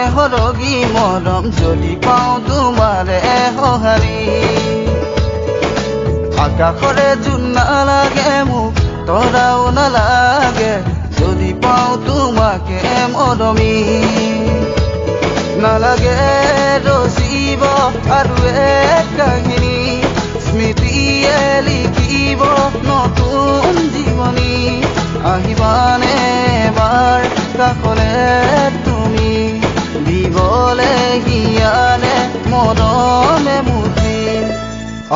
নালাগে হৰগী মৰম যদি পাওঁ তোমাৰে সঁহাৰি আকাশৰে জোন নালাগে মোক তৰাও নালাগে যদি পাওঁ তোমাকে মৰমী নালাগে ৰচিব আৰু এক কাহিনী স্মৃতিয়ে লিখিব নতুন জীৱনী আহিবানে এবাৰ কাষলে তুমি দিবলে হিয়াৰে মৰমে মুঠি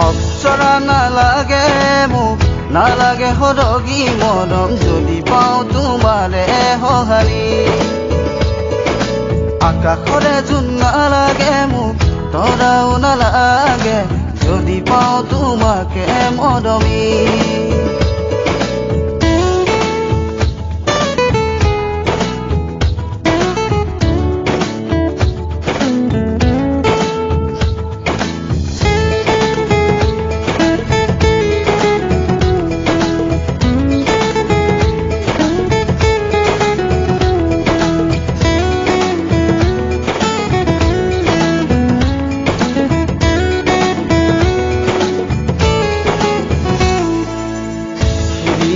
অপ্সৰা নালাগে মোক নালাগে হৰগী মৰম যদি পাওঁ তোমাৰে সঁহাৰি আকাশৰে জোন নালাগে মোক তৰাও নালাগে যদি পাওঁ তোমাকে মৰমী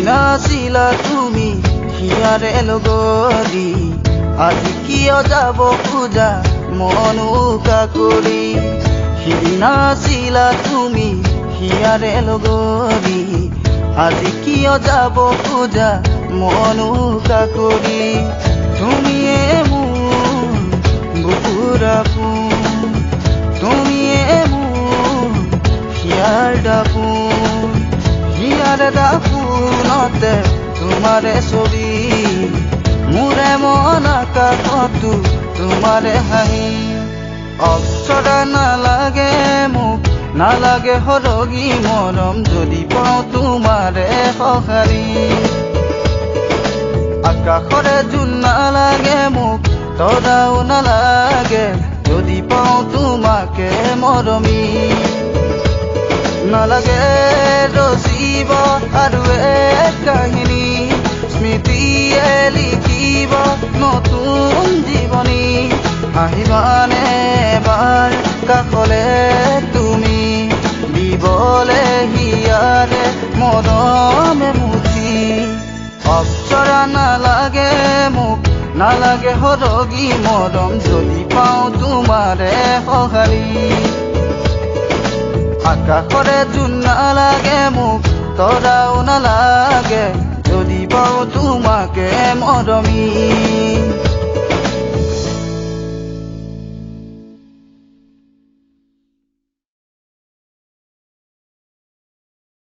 নাছিলা তুমি হিয়াৰে লগৰী আজি কিয় যাব খোজা মন উকা কৰি নাছিলা তুমি হিয়াৰে লগৰী আজি কিয় যাব খোজা মন উকা কৰি তুমিয়ে মোৰ বুকুৰ আপোন তুমিয়ে মোৰ হিয়াৰ দাপোন হিয়াৰে দাপোনতে তোমাৰে ছবি মোৰে মন আকাশতো তোমাৰে হাঁহি অপ্সৰা নালাগে মোক নালাগে হৰগী মৰম যদি পাওঁ তোমাৰে সঁহাৰি আকাশৰে জোন নালাগে মোক তৰাও নালাগে যদি পাওঁ তোমাকে মৰমী নালাগে ৰচিব আৰু এক কাহিনী স্মৃতিয়ে লিখিব নতুন জীৱনী আহিবানে এবাৰ কাষলে তুমি দিবলে হিয়াৰে মৰমে মুঠি অপ্সৰা নালাগে মোক নালাগে হৰগী মৰম যদি পাওঁ তোমাৰে সঁহাৰি আকাশৰে জোন নালাগে মোক তৰাও নালাগে যদি পাওঁ তোমাকে মৰমী